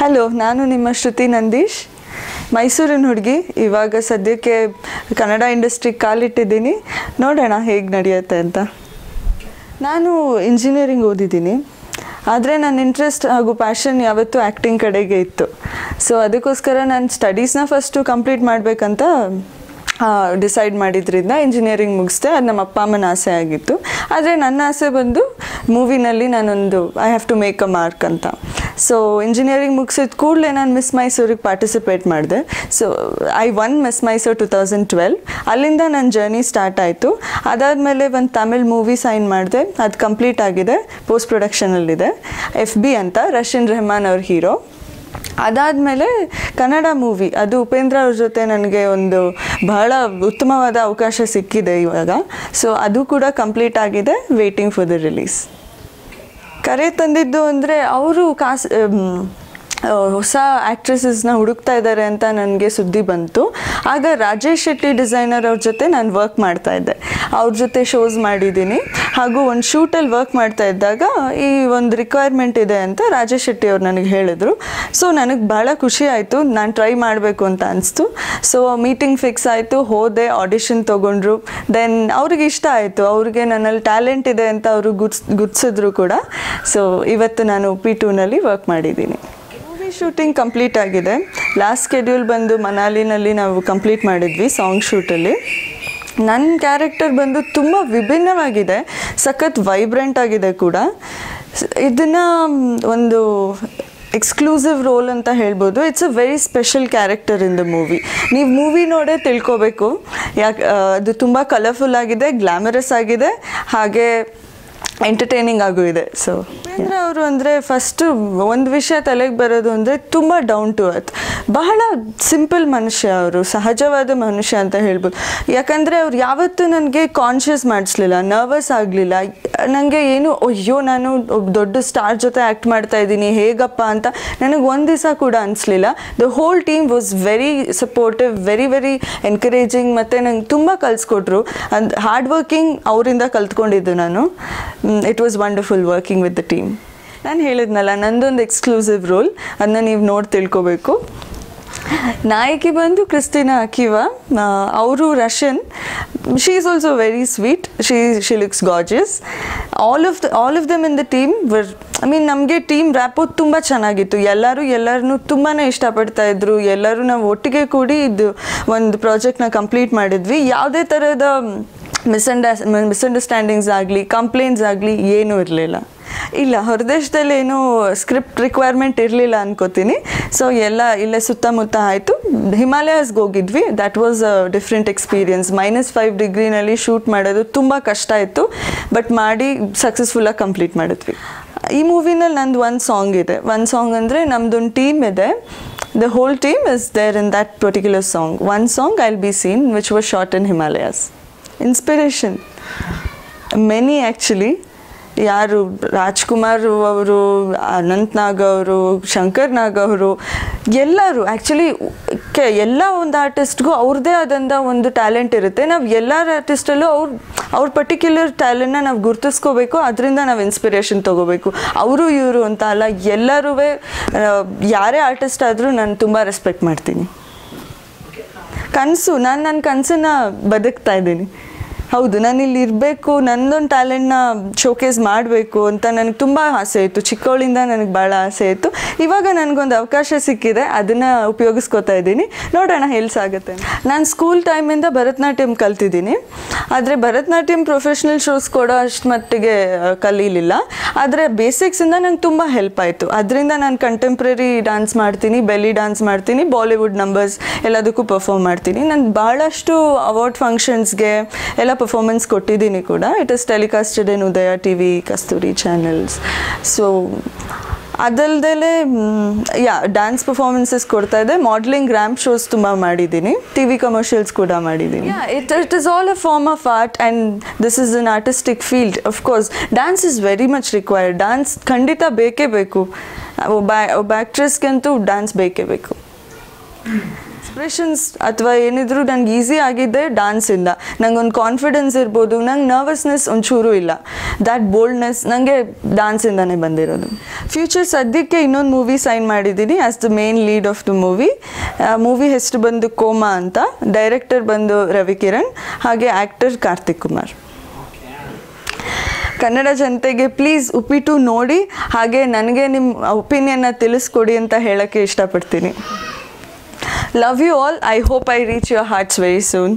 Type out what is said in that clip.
Hello, ನಾನು ನಿಮ್ಮ ಶ್ರುತಿ ನಂದೀಶ್, ಮೈಸೂರಿನ ಹುಡುಗಿ. ಇವಾಗ ಸದ್ಯಕ್ಕೆ ಕನ್ನಡ ಇಂಡಸ್ಟ್ರಿಗೆ ಕಾಲಿಟ್ಟಿದ್ದೀನಿ. ನೋಡೋಣ ಹೇಗೆ ನಡೆಯುತ್ತೆ ಅಂತ. ನಾನು ಇಂಜಿನಿಯರಿಂಗ್ ಓದಿದ್ದೀನಿ, ಆದರೆ ನನ್ನ ಇಂಟ್ರೆಸ್ಟ್ ಹಾಗೂ ಪ್ಯಾಷನ್ ಯಾವತ್ತೂ ಆ್ಯಕ್ಟಿಂಗ್ ಕಡೆಗೆ ಇತ್ತು. ಸೊ ಅದಕ್ಕೋಸ್ಕರ ನಾನು ಸ್ಟಡೀಸ್ನ ಫಸ್ಟು ಕಂಪ್ಲೀಟ್ ಮಾಡಬೇಕಂತ ಡಿಸೈಡ್ ಮಾಡಿದ್ರಿಂದ ಇಂಜಿನಿಯರಿಂಗ್ ಮುಗಿಸ್ದೆ. ಅದು ನಮ್ಮ ಅಪ್ಪ ಅಮ್ಮನ ಆಸೆ ಆಗಿತ್ತು. ಆದರೆ ನನ್ನ ಆಸೆ ಬಂದು ಮೂವಿನಲ್ಲಿ ನಾನೊಂದು I have to make a mark ಅಂತ. ಸೊ ಇಂಜಿನಿಯರಿಂಗ್ ಮುಗಿಸಿದ ಕೂಡಲೇ ನಾನು ಮಿಸ್ ಮೈಸೂರಿಗೆ ಪಾರ್ಟಿಸಿಪೇಟ್ ಮಾಡಿದೆ. So I won miss Mysore 2012. ಅಲ್ಲಿಂದ ನನ್ನ ಜರ್ನಿ ಸ್ಟಾರ್ಟ್ ಆಯಿತು. ಅದಾದಮೇಲೆ ಒಂದು ತಮಿಳ್ ಮೂವಿ ಸೈನ್ ಮಾಡಿದೆ, ಅದು ಕಂಪ್ಲೀಟ್ ಆಗಿದೆ, ಪೋಸ್ಟ್ ಪ್ರೊಡಕ್ಷನಲ್ಲಿದೆ. FB ಅಂತ, ರಶೀನ್ ರೆಹಮಾನ್ ಅವ್ರ ಹೀರೋ. ಅದಾದಮೇಲೆ ಕನ್ನಡ ಮೂವಿ, ಅದು ಉಪೇಂದ್ರ ಅವ್ರ ಜೊತೆ ನನಗೆ ಒಂದು ಬಹಳ ಉತ್ತಮವಾದ ಅವಕಾಶ ಸಿಕ್ಕಿದೆ ಇವಾಗ. ಸೊ ಅದು ಕೂಡ ಕಂಪ್ಲೀಟ್ ಆಗಿದೆ, ವೇಟಿಂಗ್ ಫಾರ್ ದ ರಿಲೀಸ್. ಕರೆ ತಂದಿದ್ದು ಅಂದರೆ ಅವರು ಹೊಸ ಆ್ಯಕ್ಟ್ರೆಸಸ್ನ ಹುಡುಕ್ತಾ ಇದ್ದಾರೆ ಅಂತ ನನಗೆ ಸುದ್ದಿ ಬಂತು. ಆಗ ರಾಜೇಶ್ ಶೆಟ್ಟಿ ಡಿಸೈನರ್ ಅವ್ರ ಜೊತೆ ನಾನು ವರ್ಕ್ ಮಾಡ್ತಾಯಿದ್ದೆ. ಅವ್ರ ಜೊತೆ ಶೋಸ್ ಮಾಡಿದ್ದೀನಿ. ಹಾಗೂ ಒಂದು ಶೂಟಲ್ಲಿ ವರ್ಕ್ ಮಾಡ್ತಾ ಇದ್ದಾಗ ಈ ಒಂದು ರಿಕ್ವೈರ್ಮೆಂಟ್ ಇದೆ ಅಂತ ರಾಜೇಶ್ ಶೆಟ್ಟಿ ಅವ್ರು ನನಗೆ ಹೇಳಿದ್ರು. ಸೊ ನನಗೆ ಭಾಳ ಖುಷಿ ಆಯಿತು, ನಾನು ಟ್ರೈ ಮಾಡಬೇಕು ಅಂತ ಅನಿಸ್ತು. ಸೊ ಮೀಟಿಂಗ್ ಫಿಕ್ಸ್ ಆಯಿತು, ಹೋದೆ, ಆಡಿಷನ್ ತೊಗೊಂಡ್ರು. ದೆನ್ ಅವ್ರಿಗೆ ಇಷ್ಟ ಆಯಿತು, ಅವ್ರಿಗೆ ನನ್ನಲ್ಲಿ ಟ್ಯಾಲೆಂಟ್ ಇದೆ ಅಂತ ಅವರು ಗುರ್ತಿಸಿದ್ರು ಕೂಡ. ಸೊ ಇವತ್ತು ನಾನು P2ನಲ್ಲಿ ವರ್ಕ್ ಮಾಡಿದ್ದೀನಿ. ಶೂಟಿಂಗ್ ಕಂಪ್ಲೀಟ್ ಆಗಿದೆ. ಲಾಸ್ಟ್ ಸ್ಕೆಡ್ಯೂಲ್ ಬಂದು ಮನಾಲಿನಲ್ಲಿ ನಾವು ಕಂಪ್ಲೀಟ್ ಮಾಡಿದ್ವಿ ಸಾಂಗ್ ಶೂಟಲ್ಲಿ. ನನ್ನ ಕ್ಯಾರೆಕ್ಟರ್ ಬಂದು ತುಂಬ ವಿಭಿನ್ನವಾಗಿದೆ, ಸಖತ್ ವೈಬ್ರೆಂಟ್ ಆಗಿದೆ ಕೂಡ. ಇದನ್ನು ಒಂದು ಎಕ್ಸ್ಕ್ಲೂಸಿವ್ ರೋಲ್ ಅಂತ ಹೇಳ್ಬೋದು. It's a very special character in the movie. ನೀವು ಮೂವಿ ನೋಡೇ ತಿಳ್ಕೊಬೇಕು, ಯಾಕೆ ಅದು ತುಂಬ ಕಲರ್ಫುಲ್ ಆಗಿದೆ, ಗ್ಲಾಮರಸ್ ಆಗಿದೆ, ಹಾಗೆ ಎಂಟರ್ಟೈನಿಂಗ್ ಆಗೂ ಇದೆ. ಸೊ ಉಪೇಂದ್ರ ಅವರು ಅಂದರೆ ಫಸ್ಟು ಒಂದು ವಿಷಯ ತಲೆಗೆ ಬರೋದು ಅಂದರೆ ತುಂಬ ಡೌನ್ ಟು ಅರ್ತ್, ಬಹಳ ಸಿಂಪಲ್ ಮನುಷ್ಯ ಅವರು, ಸಹಜವಾದ ಮನುಷ್ಯ ಅಂತ ಹೇಳ್ಬೋದು. ಯಾಕಂದರೆ ಅವ್ರು ಯಾವತ್ತೂ ನನಗೆ ಕಾನ್ಷಿಯಸ್ ಮಾಡಿಸ್ಲಿಲ್ಲ, ನರ್ವಸ್ ಆಗಲಿಲ್ಲ. ನನಗೆ ಏನು ಅಯ್ಯೋ ನಾನು ದೊಡ್ಡ ಸ್ಟಾರ್ ಜೊತೆ ಆ್ಯಕ್ಟ್ ಮಾಡ್ತಾ ಇದ್ದೀನಿ ಹೇಗಪ್ಪ ಅಂತ ನನಗೆ ಒಂದು ದಿವಸ ಕೂಡ ಅನಿಸ್ಲಿಲ್ಲ. The whole team was very supportive, very very encouraging. ಮತ್ತು ನಂಗೆ ತುಂಬ ಕಲಿಸ್ಕೊಟ್ರು. ಹಾರ್ಡ್ ವರ್ಕಿಂಗ್ ಅವರಿಂದ ಕಲ್ತ್ಕೊಂಡಿದ್ದು ನಾನು. It was wonderful working with the team. ನಾನು ಹೇಳಿದ್ನಲ್ಲ, ನಂದೊಂದು ಎಕ್ಸ್ಕ್ಲೂಸಿವ್ ರೋಲ್, ಅದನ್ನ ನೀವು ನೋಡಿ ತಿಳ್ಕೊಬೇಕು. ನಾಯಕಿ ಬಂದು ಕ್ರಿಸ್ಟಿನಾ ಅಕಿವಾ. ಅವರು Russian. She is also very sweet. She looks gorgeous. All of them in the team var, I mean ನಮಗೆ ಟೀಮ್ ರ್ಯಾಪೋ ತುಂಬ ಚೆನ್ನಾಗಿತ್ತು. ಎಲ್ಲರನ್ನೂ ತುಂಬಾ ಇಷ್ಟಪಡ್ತಾ ಇದ್ರು. ಎಲ್ಲರೂ ನಾವು ಒಟ್ಟಿಗೆ ಕೂಡಿ ಇದು ಒಂದು ಪ್ರಾಜೆಕ್ಟ್ನ ಕಂಪ್ಲೀಟ್ ಮಾಡಿದ್ವಿ. ಯಾವುದೇ ಥರದ ಮಿಸ್ಅಂಡರ್ಸ್ಟ್ಯಾಂಡಿಂಗ್ಸ್ ಆಗಲಿ, ಕಂಪ್ಲೇಂಟ್ಸ್ ಆಗಲಿ ಏನೂ ಇರಲಿಲ್ಲ. ಇಲ್ಲ, ಹೊರದೇಶದಲ್ಲಿ ಏನೂ ಸ್ಕ್ರಿಪ್ಟ್ ರಿಕ್ವೈರ್ಮೆಂಟ್ ಇರಲಿಲ್ಲ ಅನ್ಕೋತೀನಿ. ಸೊ ಎಲ್ಲ ಇಲ್ಲೇ ಸುತ್ತಮುತ್ತ ಆಯಿತು. ಹಿಮಾಲಯಸ್ಗೆ ಹೋಗಿದ್ವಿ. That was a different experience. -5 ಡಿಗ್ರಿನಲ್ಲಿ ಶೂಟ್ ಮಾಡೋದು ತುಂಬ ಕಷ್ಟ ಇತ್ತು, ಬಟ್ ಮಾಡಿ ಸಕ್ಸಸ್ಫುಲ್ಲಾಗಿ ಕಂಪ್ಲೀಟ್ ಮಾಡಿದ್ವಿ. ಈ ಮೂವಿನಲ್ಲಿ ನಂದು ಒಂದು ಸಾಂಗ್ ಇದೆ. ಒಂದು ಸಾಂಗ್ ಅಂದರೆ ನಮ್ಮದೊಂದು ಟೀಮ್ ಇದೆ. The whole team is there in that particular song. One song, I'll Be Seen, which was shot in Himalayas. Inspiration, many actually. ಯಾರು ರಾಜ್ಕುಮಾರ್ ಅವರು, ಅನಂತ್ ನಾಗ್ ಅವರು, ಶಂಕರ್ ನಾಗ್ ಅವರು, ಎಲ್ಲರೂ ಆ್ಯಕ್ಚುಲಿ ಎಲ್ಲ ಒಂದು ಆರ್ಟಿಸ್ಟ್ಗೂ ಅವ್ರದ್ದೇ ಆದಂಥ ಒಂದು ಟ್ಯಾಲೆಂಟ್ ಇರುತ್ತೆ. ನಾವು ಎಲ್ಲರ ಆರ್ಟಿಸ್ಟಲ್ಲೂ ಅವ್ರ ಪರ್ಟಿಕ್ಯುಲರ್ ಟ್ಯಾಲೆಂಟ್ನ ನಾವು ಗುರ್ತಿಸ್ಕೋಬೇಕು, ಅದರಿಂದ ನಾವು ಇನ್ಸ್ಪಿರೇಷನ್ ತೊಗೋಬೇಕು. ಅವರು ಇವರು ಅಂತ ಅಲ್ಲ, ಎಲ್ಲರೂ ಯಾರೇ ಆರ್ಟಿಸ್ಟ್ ಆದರೂ ನಾನು ತುಂಬ ರೆಸ್ಪೆಕ್ಟ್ ಮಾಡ್ತೀನಿ. ಕನಸು, ನಾನು ನನ್ನ ಕನಸನ್ನು ಬದುಕ್ತಾ ಇದ್ದೀನಿ. ಹೌದು, ನಾನು ಇಲ್ಲಿ ಇರಬೇಕು, ನನ್ನೊಂದು ಟ್ಯಾಲೆಂಟ್ನ ಶೋಕೇಸ್ ಮಾಡಬೇಕು ಅಂತ ನನಗೆ ತುಂಬ ಆಸೆ ಇತ್ತು. ಚಿಕ್ಕವಳಿಂದ ನನಗೆ ಭಾಳ ಆಸೆ ಇತ್ತು. ಇವಾಗ ನನಗೊಂದು ಅವಕಾಶ ಸಿಕ್ಕಿದೆ, ಅದನ್ನು ಉಪಯೋಗಿಸ್ಕೋತಾ ಇದ್ದೀನಿ. ನೋಡೋಣ ಎಲ್ಲಿ ಸಾಗುತ್ತೆ. ನಾನು ಸ್ಕೂಲ್ ಟೈಮಿಂದ ಭರತನಾಟ್ಯಂ ಕಲ್ತಿದ್ದೀನಿ. ಆದರೆ ಭರತನಾಟ್ಯಂ ಪ್ರೊಫೆಷ್ನಲ್ ಶೋಸ್ ಕೊಡೋ ಅಷ್ಟು ಮಟ್ಟಿಗೆ ಕಲೀಲಿಲ್ಲ. ಆದರೆ ಬೇಸಿಕ್ಸಿಂದ ನಂಗೆ ತುಂಬ ಹೆಲ್ಪ್ ಆಯಿತು. ಅದರಿಂದ ನಾನು ಕಂಟೆಂಪ್ರರಿ ಡ್ಯಾನ್ಸ್ ಮಾಡ್ತೀನಿ, ಬೆಲ್ಲಿ ಡ್ಯಾನ್ಸ್ ಮಾಡ್ತೀನಿ, ಬಾಲಿವುಡ್ ನಂಬರ್ಸ್ ಎಲ್ಲದಕ್ಕೂ ಪರ್ಫಾರ್ಮ್ ಮಾಡ್ತೀನಿ. ನಾನು ಭಾಳಷ್ಟು ಅವಾರ್ಡ್ ಫಂಕ್ಷನ್ಸ್ಗೆ ಎಲ್ಲ ಪರ್ಫಾರ್ಮೆನ್ಸ್ ಕೊಟ್ಟಿದ್ದೀನಿ ಕೂಡ. It is telecasted in Udaya TV, Kasturi channels. So ಅದಲ್ದೇ ಡ್ಯಾನ್ಸ್ ಪರ್ಫಾರ್ಮೆನ್ಸಸ್ ಕೊಡ್ತಾ ಇದೆ. ಮಾಡಲಿಂಗ್, ರ್ಯಾಂಪ್ ಶೋಸ್ ತುಂಬ ಮಾಡಿದ್ದೀನಿ. TV ಕಮರ್ಷಿಯಲ್ಸ್ ಕೂಡ ಮಾಡಿದ್ದೀನಿ. It is all a form of art and this is an artistic field. Of course dance is very much required. Dance ಖಂಡಿತ ಬೇಕೇ ಬೇಕು. ಒಬ್ಬ ಆ್ಯಕ್ಟ್ರೆಸ್ಗಂತೂ ಡ್ಯಾನ್ಸ್ ಬೇಕೇ ಬೇಕು. ಎಕ್ಸ್ಪ್ರೆಷನ್ಸ್ ಅಥವಾ ಏನಿದ್ರು ನನಗೆ ಈಸಿ ಆಗಿದೆ ಡಾನ್ಸಿಂದ. ನಂಗೊಂದು ಕಾನ್ಫಿಡೆನ್ಸ್ ಇರ್ಬೋದು, ನಂಗೆ ನರ್ವಸ್ನೆಸ್ ಒಂಚೂರು ಇಲ್ಲ. ದ್ಯಾಟ್ ಬೋಲ್ಡ್ನೆಸ್ ನನಗೆ ಡಾನ್ಸಿಂದನೇ ಬಂದಿರೋದು. ಫ್ಯೂಚರ್ ಸದ್ಯಕ್ಕೆ ಇನ್ನೊಂದು ಮೂವಿ ಸೈನ್ ಮಾಡಿದ್ದೀನಿ as the main lead of the movie. Movie ಹೆಸರು ಬಂದು ಕೋಮಾ ಅಂತ, ಡೈರೆಕ್ಟರ್ ಬಂದು ರವಿಕಿರಣ್, ಹಾಗೆ ಆ್ಯಕ್ಟರ್ ಕಾರ್ತಿಕ್ ಕುಮಾರ್. ಕನ್ನಡ ಜನತೆಗೆ ಪ್ಲೀಸ್ ಉಪ್ಪಿಟ್ಟು ನೋಡಿ, ಹಾಗೆ ನನಗೆ ನಿಮ್ಮ ಒಪಿನಿಯನ್ನ ತಿಳಿಸ್ಕೊಡಿ ಅಂತ ಹೇಳೋಕ್ಕೆ ಇಷ್ಟಪಡ್ತೀನಿ. Love you all. I hope I reach your hearts very soon.